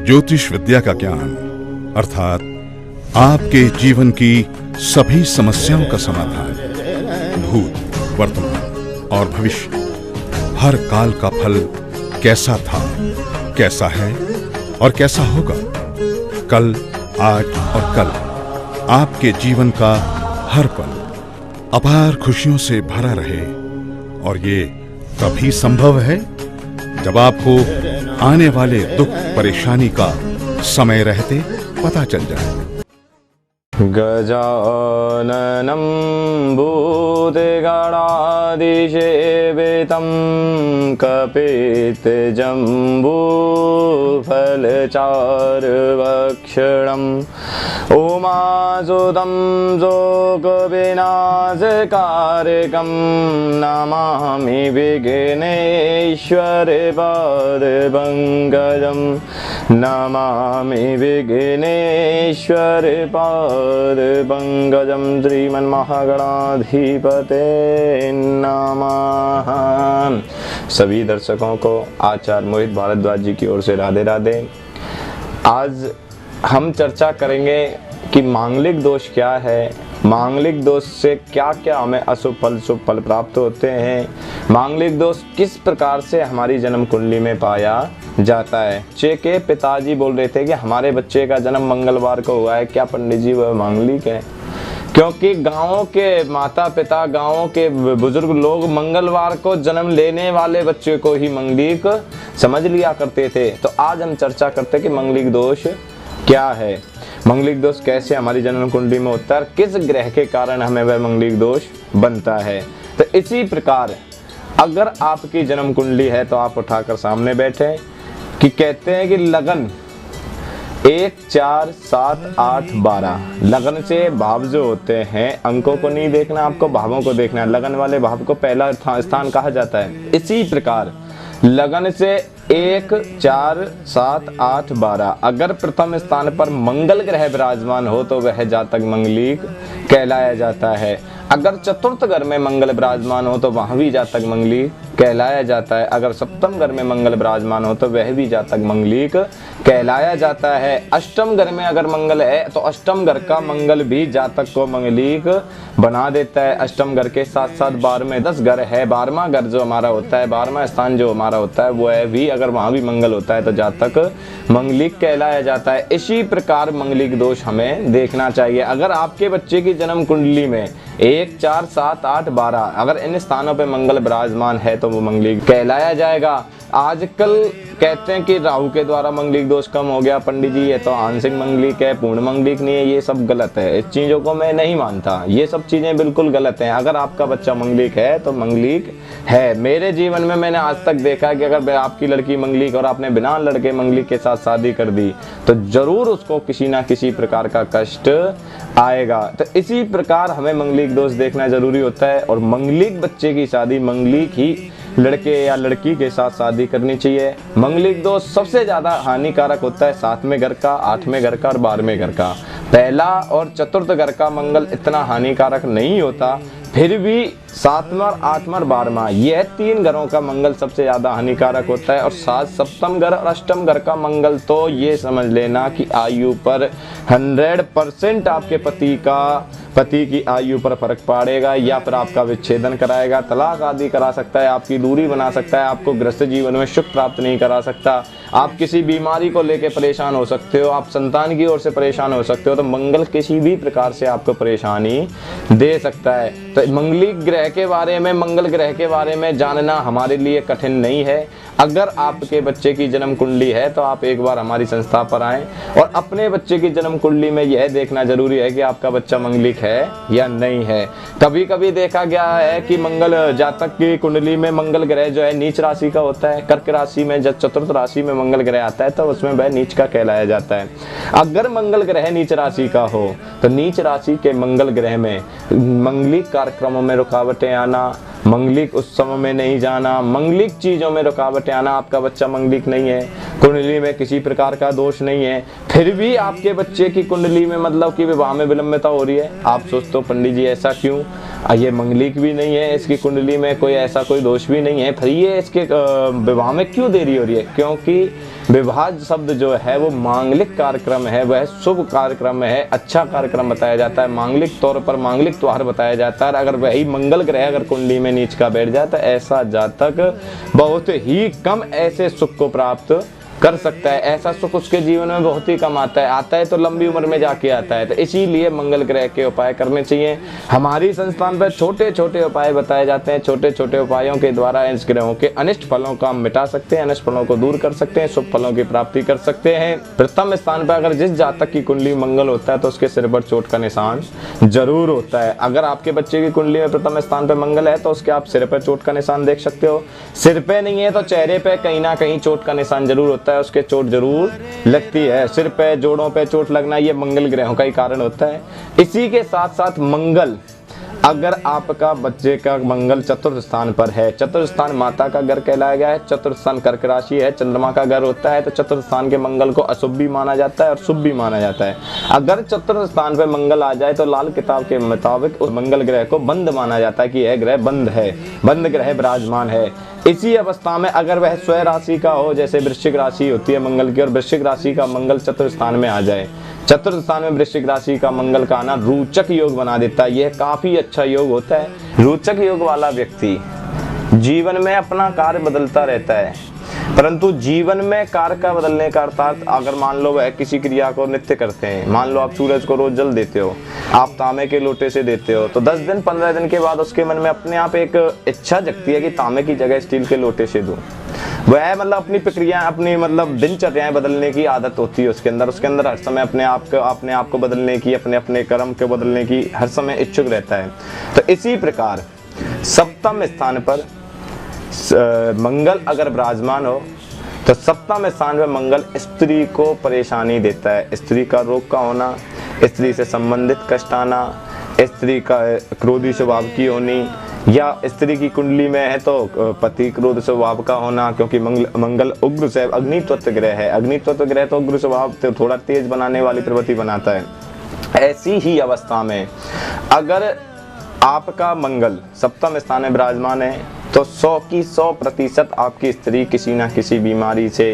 ज्योतिष विद्या का ज्ञान अर्थात आपके जीवन की सभी समस्याओं का समाधान, भूत, वर्तमान और भविष्य, हर काल का फल कैसा था, कैसा है और कैसा होगा, कल, आज और कल आपके जीवन का हर पल अपार खुशियों से भरा रहे। और ये तभी संभव है जब आपको आने वाले दुख परेशानी का समय रहते पता चल जाए। गजाननं भूतगणाधिसेवितं कपितजम्बूफलचारुभक्षणम् उमासुतं शोकविनाशकारकं नमामि विघ्नेश्वरपादपङ्कजं, नमामि विघ्नेश्वरपादपङ्कजं। श्रीमन्महागणाधिपते नमः। सभी दर्शकों को आचार्य मोहित भारद्वाज जी की ओर से राधे राधे। आज हम चर्चा करेंगे कि मांगलिक दोष क्या है, मांगलिक दोष से क्या क्या हमें अशुभ फल शुभ फल प्राप्त होते हैं, मांगलिक दोष किस प्रकार से हमारी जन्म कुंडली में पाया जाता है। चे के पिताजी बोल रहे थे कि हमारे बच्चे का जन्म मंगलवार को हुआ है, क्या पंडित जी वह मांगलिक है? क्योंकि गांवों के माता पिता, गांवों के बुजुर्ग लोग मंगलवार को जन्म लेने वाले बच्चे को ही मंगलिक समझ लिया करते थे। तो आज हम चर्चा करते हैं कि मंगलिक दोष क्या है, मंगलिक दोष कैसे हमारी जन्म कुंडली में होता है, किस ग्रह के कारण हमें वह मंगलिक दोष बनता है। तो इसी प्रकार अगर आपकी जन्म कुंडली है तो आप उठाकर सामने बैठे कि कहते हैं कि लगन 1, 4, 7, 8, 12 लगन से भाव जो होते हैं, अंकों को नहीं देखना, आपको भावों को देखना है। लगन वाले भाव को पहला स्थान कहा जाता है। इसी प्रकार लगन से 1, 4, 7, 8, 12 अगर प्रथम स्थान पर मंगल ग्रह विराजमान हो तो वह जातक मंगलिक कहलाया जाता है। अगर चतुर्थ घर में मंगल विराजमान हो तो वह भी जातक मंगलिक कहलाया जाता है। अगर सप्तम घर में मंगल विराजमान हो तो वह भी जातक मंगलिक कहलाया जाता है। अष्टम घर में अगर मंगल है तो अष्टम घर का मंगल भी जातक को मंगलिक बना देता है। अष्टम घर के साथ साथ 12 में 10 घर है, 12वां घर जो हमारा होता है, 12वां स्थान जो हमारा होता है वह भी अगर वहां भी मंगल होता है तो जातक मंगलिक कहलाया जाता है। इसी प्रकार मंगलिक दोष हमें देखना चाहिए। अगर आपके बच्चे की जन्म कुंडली में 1, 4, 7, 8, 12 अगर इन स्थानों पे मंगल विराजमान है तो वो मंगलिक कहलाया जाएगा। आजकल कहते हैं कि राहु के द्वारा मंगलिक दोष कम हो गया, पंडित जी ये तो आंशिक मंगलिक है, पूर्ण मंगलिक नहीं है। ये सब गलत है, इस चीजों को मैं नहीं मानता, ये सब चीजें बिल्कुल गलत हैं। अगर आपका बच्चा मंगलिक है तो मंगलिक है। मेरे जीवन में मैंने आज तक देखा है कि अगर आपकी लड़की मंगलिक और आपने बिना लड़के मंगलिक के साथ शादी कर दी तो जरूर उसको किसी ना किसी प्रकार का कष्ट आएगा। तो इसी प्रकार हमें मंगलिक दोष देखना जरूरी होता है और मंगलिक बच्चे की शादी मंगलिक ही लड़के या लड़की के साथ शादी करनी चाहिए। मंगलिक दोष सबसे ज्यादा हानिकारक होता है 7वें घर का, 8वें घर का और 12वें घर का। पहला और चतुर्थ घर का मंगल इतना हानिकारक नहीं होता, फिर भी 7वां, 8वां और 12वां यह 3 घरों का मंगल सबसे ज्यादा हानिकारक होता है। और 7, सप्तम घर और अष्टम घर का मंगल तो ये समझ लेना कि आयु पर 100% आपके पति की आयु पर फर्क पड़ेगा, या फिर आपका विच्छेदन कराएगा, तलाक आदि करा सकता है, आपकी दूरी बना सकता है, आपको गृहस्थ जीवन में सुख प्राप्त नहीं करा सकता, आप किसी बीमारी को लेकर परेशान हो सकते हो, आप संतान की ओर से परेशान हो सकते हो। तो मंगल किसी भी प्रकार से आपको परेशानी दे सकता है। तो मंगलिक ग्रह के बारे में, मंगल ग्रह के बारे में जानना हमारे लिए कठिन नहीं है। अगर आपके बच्चे की जन्म कुंडली है तो आप एक बार हमारी संस्था पर आएं और अपने बच्चे की जन्म कुंडली में यह देखना जरूरी है कि आपका बच्चा मंगलिक है या नहीं है। कभी कभी देखा गया है कि मंगल जातक की कुंडली में मंगल ग्रह जो है नीच राशि का होता है। कर्क राशि में जब चतुर्थ राशि में मंगल ग्रह आता है तो उसमें वह नीच का कहलाया जाता है। अगर मंगल ग्रह नीच राशि का हो तो नीच राशि के मंगल ग्रह में मंगलिक कार्यक्रमों में रुकावटें आना, मंगलिक उत्सवों में नहीं जाना, मंगलिक चीजों में रुकावटें आना, आपका बच्चा मंगलिक नहीं है, कुंडली में किसी प्रकार का दोष नहीं है, फिर भी आपके बच्चे की कुंडली में मतलब कि विवाह में विलंबता हो रही है। आप सोचते हो पंडित जी ऐसा क्यों? ये मंगलिक भी नहीं है, इसकी कुंडली में कोई ऐसा कोई दोष भी नहीं है, फिर ये इसके विवाह में क्यों देरी हो रही है? क्योंकि विवाह शब्द जो है वो मांगलिक कार्यक्रम है, वह शुभ कार्यक्रम है, अच्छा कार्यक्रम बताया जाता है, मांगलिक तौर पर मांगलिक त्योहार बताया जाता है। अगर वही मंगल ग्रह अगर कुंडली में नीच का बैठ जाए तो ऐसा जातक बहुत ही कम ऐसे सुख को प्राप्त कर सकता है। ऐसा सुख उसके जीवन में बहुत ही कम आता है तो लंबी उम्र में जाके आता है। तो इसीलिए मंगल ग्रह के उपाय करने चाहिए। हमारी संस्थान पर छोटे छोटे उपाय बताए जाते हैं, छोटे छोटे उपायों के द्वारा इस ग्रहों के अनिष्ट फलों को हम मिटा सकते हैं, अनिष्ट फलों को दूर कर सकते हैं, शुभ फलों की प्राप्ति कर सकते हैं। प्रथम स्थान पर अगर जिस जातक की कुंडली मंगल होता है तो उसके सिर पर चोट का निशान जरूर होता है। अगर आपके बच्चे की कुंडली में प्रथम स्थान पर मंगल है तो उसके आप सिर पर चोट का निशान देख सकते हो। सिर पे नहीं है तो चेहरे पे कहीं ना कहीं चोट का निशान जरूर होता है, उसके चोट जरूर लगती है। सिर पे जोड़ों पे चोट लगना ये मंगल ग्रहों का ही कारण होता है। इसी के साथ साथ मंगल, अगर आपका बच्चे का मंगल चतुर्थ स्थान पर है, चतुर्थ स्थान माता का घर कहलाया गया है, चतुर्थ स्थान कर्क राशि है, चंद्रमा का घर होता है, तो चतुर्थ स्थान के मंगल को अशुभ भी माना जाता है और शुभ भी माना जाता है। अगर चतुर्थ स्थान पर मंगल आ जाए तो लाल किताब के मुताबिक उस मंगल ग्रह को बंद माना जाता है कि यह ग्रह बंद है, बंद ग्रह विराजमान है। इसी अवस्था में अगर वह स्वयं राशि का हो, जैसे वृश्चिक राशि होती है मंगल की, और वृश्चिक राशि का मंगल चतुर्थ स्थान में आ जाए, चतुर्थ स्थान में वृश्चिक राशि का मंगल का आना रोचक योग बना देता है। यह काफी अच्छा योग होता है। रोचक योग वाला व्यक्ति जीवन में अपना कार्य बदलता रहता है, परंतु जीवन में कार्य का बदलने का अर्थात अगर मान लो वह किसी क्रिया को नित्य करते हैं, मान लो आप सूरज को रोज जल देते हो, आप तांबे के लोटे से देते हो, तो 10 दिन 15 दिन के बाद उसके मन में अपने आप एक इच्छा जगती है कि तांबे की जगह स्टील के लोटे से दूं। वह मतलब अपनी प्रक्रिया, अपनी मतलब दिनचर्याएं बदलने की आदत होती है उसके अंदर हर समय अपने आप को बदलने की, अपने अपने कर्म को बदलने की हर समय इच्छुक रहता है। तो इसी प्रकार सप्तम स्थान पर मंगल अगर विराजमान हो तो सप्तम स्थान में मंगल स्त्री को परेशानी देता है। स्त्री का रोग का होना, स्त्री से संबंधित कष्ट आना, स्त्री का क्रोधी स्वभाव की होनी, या स्त्री की कुंडली में है तो पति क्रोध स्वभाव का होना, क्योंकि मंगल उग्र से अग्नि तत्व ग्रह है। अग्नि तत्व ग्रह तो उग्र स्वभाव तो थोड़ा तेज बनाने वाली प्रवृत्ति बनाता है। ऐसी ही अवस्था में अगर आपका मंगल सप्तम स्थान में विराजमान है तो 100% आपकी स्त्री किसी ना किसी बीमारी से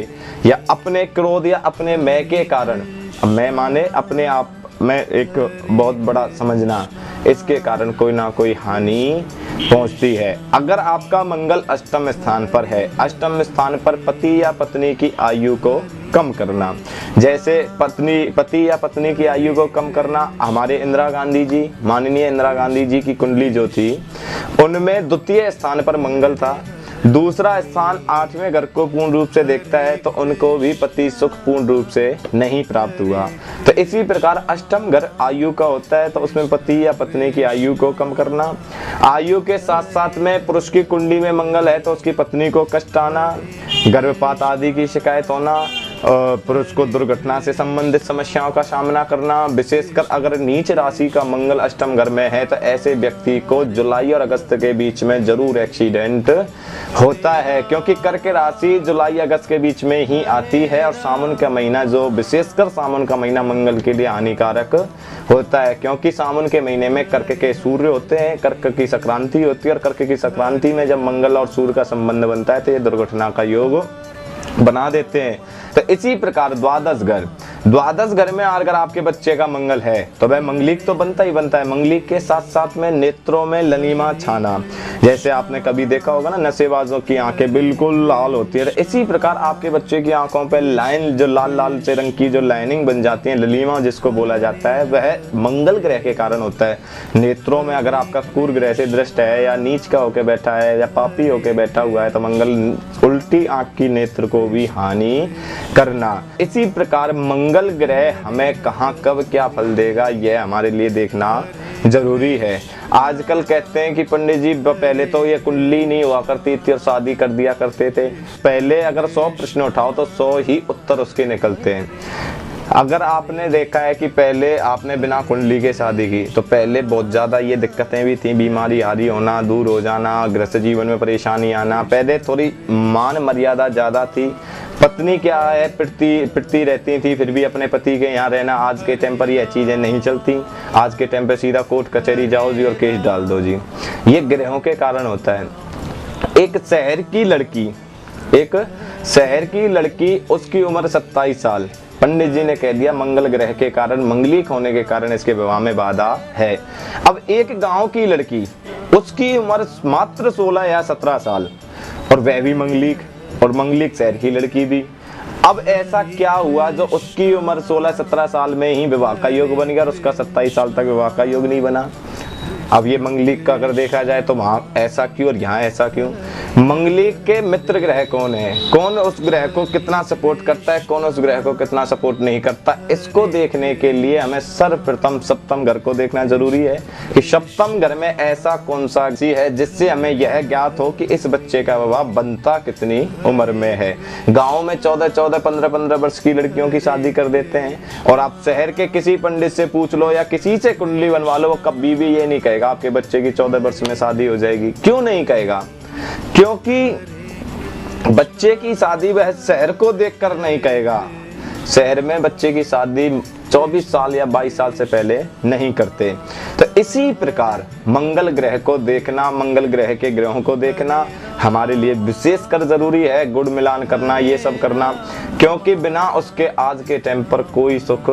या अपने क्रोध या अपने मैं के कारण, मैं माने अपने आप में एक बहुत बड़ा समझना, इसके कारण कोई ना कोई हानि पहुंचती है। अगर आपका मंगल अष्टम स्थान पर है, अष्टम स्थान पर पति या पत्नी की आयु को कम करना, जैसे पति या पत्नी की आयु को कम करना, हमारे इंदिरा गांधी जी, माननीय इंदिरा गांधी जी की कुंडली जो थी उनमें द्वितीय स्थान पर मंगल था, दूसरा स्थान 8वें घर को पूर्ण रूप से देखता है, तो उनको भी पति सुख पूर्ण रूप से नहीं प्राप्त हुआ। तो इसी प्रकार अष्टम घर आयु का होता है, तो उसमें पति या पत्नी की आयु को कम करना। आयु के साथ साथ में पुरुष की कुंडली में मंगल है तो उसकी पत्नी को कष्ट आना, गर्भपात आदि की शिकायत होना, पुरुष को दुर्घटना से संबंधित समस्याओं का सामना करना। विशेषकर अगर नीच राशि का मंगल अष्टम घर में है तो ऐसे व्यक्ति को जुलाई और अगस्त के बीच में जरूर एक्सीडेंट होता है, क्योंकि कर्क राशि जुलाई अगस्त के बीच में ही आती है और सावन का महीना, जो विशेषकर सावन का महीना मंगल के लिए हानिकारक होता है, क्योंकि सावन के महीने में कर्क के सूर्य होते हैं, कर्क की संक्रांति होती है, और कर्क की संक्रांति में जब मंगल और सूर्य का संबंध बनता है तो ये दुर्घटना का योग बना देते हैं। तो इसी प्रकार द्वादश घर में अगर आपके बच्चे का मंगल है तो वह मंगलिक तो बनता ही बनता है। मंगलिक के साथ साथ में नेत्रों में लनीमा छाना, जैसे आपने कभी देखा होगा ना नशेबाजों की आंखें बिल्कुल लाल होती है, इसी प्रकार आपके बच्चे की आंखों पे लाइन, जो लाल लाल से रंग की जो लाइनिंग बन जाती है, ललीमा जिसको बोला जाता है, वह मंगल ग्रह के कारण होता है। नेत्रों में अगर आपका क्रूर ग्रह से दृष्ट है या नीच का होकर बैठा है या पापी होकर बैठा हुआ है तो मंगल उल्टी आंख की नेत्र को भी हानि करना। इसी प्रकार मंगल ग्रह हमें कहाँ कब क्या फल देगा यह हमारे लिए देखना जरूरी है। आजकल कहते हैं कि पंडित जी पहले तो ये कुंडली नहीं हुआ करती थी और शादी कर दिया करते थे। पहले अगर 100 प्रश्न उठाओ तो 100 ही उत्तर उसके निकलते हैं। अगर आपने देखा है कि पहले आपने बिना कुंडली के शादी की तो पहले बहुत ज़्यादा ये दिक्कतें भी थी, बीमारी आदि होना, दूर हो जाना, गृहस्थ जीवन में परेशानी आना। पहले थोड़ी मान मर्यादा ज़्यादा थी, पत्नी क्या है, पिटती रहती थी, फिर भी अपने पति के यहाँ रहना। आज के टाइम पर यह चीजें नहीं चलती। आज के टाइम पर सीधा कोर्ट कचहरी जाओ जी और केस डाल दो जी। ये ग्रहों के कारण होता है। एक शहर की लड़की उसकी उम्र 27 साल, पंडित जी ने कह दिया मंगल ग्रह के कारण, मंगलिक होने के कारण इसके विवाह में बाधा है। अब एक गांव की लड़की, उसकी उम्र मात्र 16 या 17 साल, और वह भी मंगलिक, और मंगलिक शहर की लड़की भी। अब ऐसा क्या हुआ जो उसकी उम्र 16-17 साल में ही विवाह का योग बन गया और उसका 27 साल तक विवाह का योग नहीं बना? अब ये मंगलिक का अगर देखा जाए तो वहां ऐसा क्यों और यहाँ ऐसा क्यों? मंगलिक के मित्र ग्रह कौन है, कौन उस ग्रह को कितना सपोर्ट करता है, कौन उस ग्रह को कितना सपोर्ट नहीं करता, इसको देखने के लिए हमें सर्वप्रथम सप्तम घर को देखना जरूरी है कि सप्तम घर में ऐसा कौन सा राशि है जिससे हमें यह ज्ञात हो कि इस बच्चे का विवाह बनता कितनी उम्र में है। गाँव में 14-14, 15-15 वर्ष की लड़कियों की शादी कर देते हैं, और आप शहर के किसी पंडित से पूछ लो या किसी से कुंडली बनवा लो, वो कभी भी ये नहीं कहेगा आपके बच्चे की 14 वर्ष में शादी हो जाएगी। क्यों नहीं कहेगा? क्योंकि बच्चे की शादी वह शहर को देखकर नहीं कहेगा। शहर में बच्चे की शादी 24 साल या 22 साल से पहले नहीं करते। तो इसी प्रकार मंगल ग्रह को देखना, मंगल ग्रह के ग्रहों को देखना हमारे लिए विशेषकर जरूरी है। गुड़ मिलान करना, ये सब करना, क्योंकि बिना उसके आज के टाइम पर कोई सुख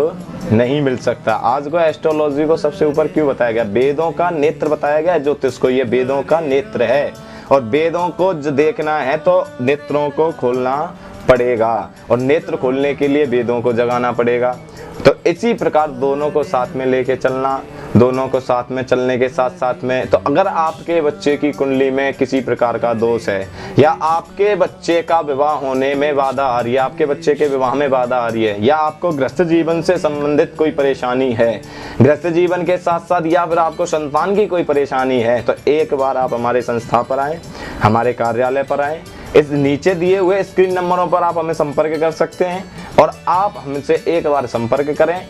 नहीं मिल सकता। आज को एस्ट्रोलॉजी को सबसे ऊपर क्यों बताया गया? वेदों का नेत्र बताया गया। ज्योतिष को ये वेदों का नेत्र है, और वेदों को जो देखना है तो नेत्रों को खोलना पड़ेगा, और नेत्र खोलने के लिए वेदों को जगाना पड़ेगा। तो इसी प्रकार दोनों को साथ में लेके चलना, दोनों को साथ में चलने के साथ साथ में, तो अगर आपके बच्चे की कुंडली में किसी प्रकार का दोष है, या आपके बच्चे का विवाह होने में बाधा आ रही है, आपके बच्चे के विवाह में बाधा आ रही है, या आपको गृहस्थ जीवन से संबंधित कोई परेशानी है, गृहस्थ जीवन के साथ साथ, या फिर आपको संतान की कोई परेशानी है, तो एक बार आप हमारे संस्था पर आए, हमारे कार्यालय पर आए। इस नीचे दिए हुए स्क्रीन नंबरों पर आप हमें संपर्क कर सकते हैं, और आप हमसे एक बार संपर्क करें।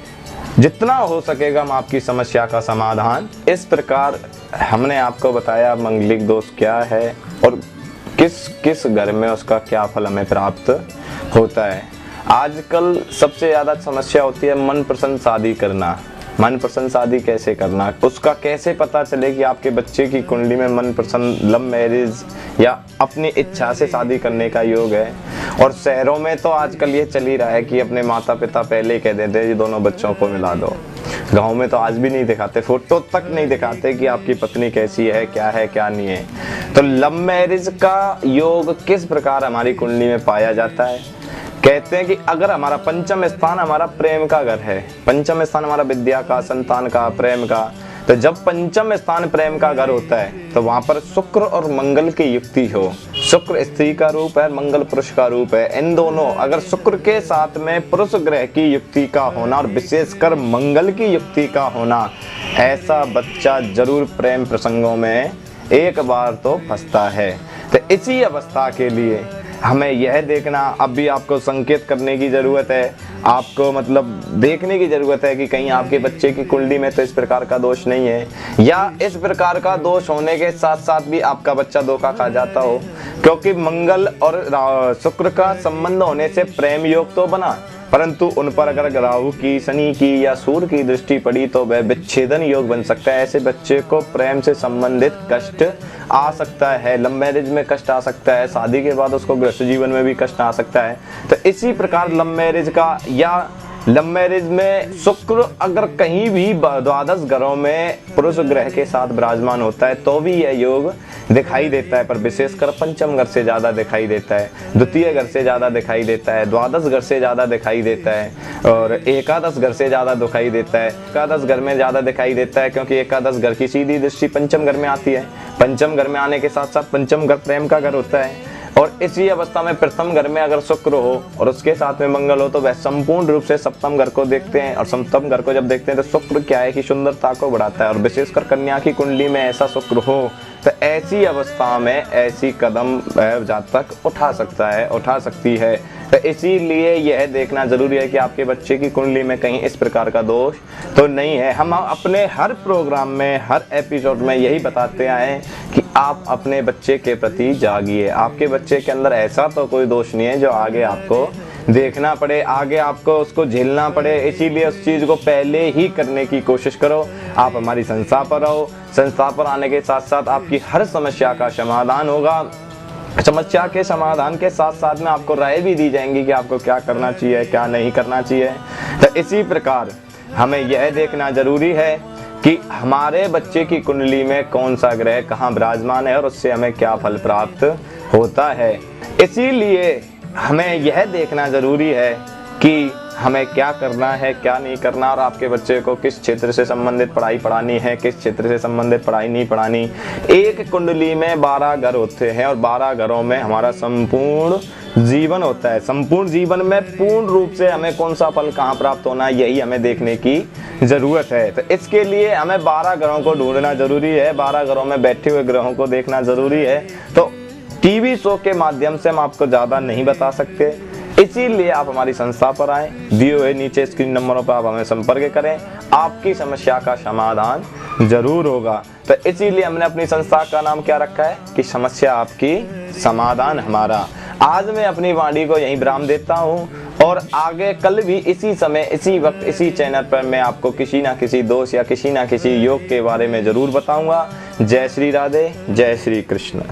जितना हो सकेगा हम आपकी समस्या का समाधान। इस प्रकार हमने आपको बताया मंगलिक दोष क्या है और किस किस घर में उसका क्या फल हमें प्राप्त होता है। आजकल सबसे ज़्यादा समस्या होती है मन पसंद शादी करना। मन पसंद शादी कैसे करना, उसका कैसे पता चले कि आपके बच्चे की कुंडली में मन पसंद लव मैरिज या अपनी इच्छा से शादी करने का योग है। और शहरों में तो आजकल ये चल ही रहा है कि अपने माता पिता पहले ही कह देते हैं ये दोनों बच्चों को मिला दो। गाँव में तो आज भी नहीं दिखाते, फोटो तक नहीं दिखाते कि आपकी पत्नी कैसी है क्या नहीं है। तो लव मैरिज का योग किस प्रकार हमारी कुंडली में पाया जाता है? कहते हैं कि अगर हमारा पंचम स्थान हमारा प्रेम का घर है, पंचम स्थान हमारा विद्या का, संतान का, प्रेम का, तो जब पंचम स्थान प्रेम का घर होता है तो वहां पर शुक्र और मंगल की युक्ति हो। शुक्र स्त्री का रूप है, मंगल पुरुष का रूप है। इन दोनों अगर शुक्र के साथ में पुरुष ग्रह की युक्ति का होना और विशेषकर मंगल की युक्ति का होना, ऐसा बच्चा जरूर प्रेम प्रसंगों में एक बार तो फंसता है। तो इसी अवस्था के लिए हमें यह देखना, अब भी आपको संकेत करने की ज़रूरत है, आपको मतलब देखने की ज़रूरत है कि कहीं आपके बच्चे की कुंडली में तो इस प्रकार का दोष नहीं है, या इस प्रकार का दोष होने के साथ साथ भी आपका बच्चा धोखा खा जाता हो। क्योंकि मंगल और शुक्र का संबंध होने से प्रेम योग तो बना, परंतु उन पर अगर राहु की, शनि की या सूर्य की दृष्टि पड़ी तो वह विच्छेदन योग बन सकता है। ऐसे बच्चे को प्रेम से संबंधित कष्ट आ सकता है, लव मैरिज में कष्ट आ सकता है, शादी के बाद उसको गृहस्थ जीवन में भी कष्ट आ सकता है। तो इसी प्रकार लव मैरिज का या लव मैरिज में शुक्र अगर कहीं भी द्वादश घरों में पुरुष ग्रह के साथ विराजमान होता है तो भी यह योग दिखाई देता है, पर विशेषकर पंचम घर से ज़्यादा दिखाई देता है, द्वितीय घर से ज़्यादा दिखाई देता है, द्वादश घर से ज़्यादा दिखाई देता है, और एकादश घर से ज़्यादा दिखाई देता है। एकादश घर में ज़्यादा दिखाई देता है क्योंकि एकादश घर की सीधी दृष्टि पंचम घर में आती है। पंचम घर में आने के साथ साथ पंचम घर प्रेम का घर होता है, और इसी अवस्था में प्रथम घर में अगर शुक्र हो और उसके साथ में मंगल हो तो वह संपूर्ण रूप से सप्तम घर को देखते हैं। और सप्तम घर को जब देखते हैं तो शुक्र क्या है कि सुंदरता को बढ़ाता है, और विशेषकर कन्या की कुंडली में ऐसा शुक्र हो तो ऐसी अवस्था में ऐसी कदम जातक उठा सकता है, उठा सकती है। तो इसीलिए यह देखना जरूरी है कि आपके बच्चे की कुंडली में कहीं इस प्रकार का दोष तो नहीं है। हम अपने हर प्रोग्राम में, हर एपिसोड में यही बताते आए हैं कि आप अपने बच्चे के प्रति जागिए। आपके बच्चे के अंदर ऐसा तो कोई दोष नहीं है जो आगे आपको देखना पड़े, आगे आपको उसको झेलना पड़े, इसीलिए उस चीज़ को पहले ही करने की कोशिश करो। आप हमारी संस्था पर रहो, संस्था पर आने के साथ साथ आपकी हर समस्या का समाधान होगा। समस्या के समाधान के साथ साथ में आपको राय भी दी जाएंगी कि आपको क्या करना चाहिए, क्या नहीं करना चाहिए। तो इसी प्रकार हमें यह देखना जरूरी है कि हमारे बच्चे की कुंडली में कौन सा ग्रह कहाँ विराजमान है और उससे हमें क्या फल प्राप्त होता है। इसीलिए हमें यह देखना जरूरी है कि हमें क्या करना है, क्या नहीं करना, और आपके बच्चे को किस क्षेत्र से संबंधित पढ़ाई पढ़ानी है, किस क्षेत्र से संबंधित पढ़ाई नहीं पढ़ानी। एक कुंडली में 12 घर होते हैं और 12 घरों में हमारा संपूर्ण जीवन होता है। संपूर्ण जीवन में पूर्ण रूप से हमें कौन सा फल कहाँ प्राप्त होना है, यही हमें देखने की जरूरत है। तो इसके लिए हमें 12 ग्रहों को ढूंढना जरूरी है, 12 ग्रहों में बैठे हुए ग्रहों को देखना जरूरी है। तो टीवी शो के माध्यम से हम आपको ज़्यादा नहीं बता सकते, इसीलिए आप हमारी संस्था पर आएं। दिए हुए नीचे स्क्रीन नंबरों पर आप हमें संपर्क करें, आपकी समस्या का समाधान जरूर होगा। तो इसीलिए हमने अपनी संस्था का नाम क्या रखा है कि समस्या आपकी, समाधान हमारा। आज मैं अपनी वाणी को यहीं विराम देता हूँ और आगे कल भी इसी समय, इसी वक्त, इसी चैनल पर मैं आपको किसी ना किसी दोष या किसी ना किसी योग के बारे में जरूर बताऊंगा। जय श्री राधे, जय श्री कृष्ण।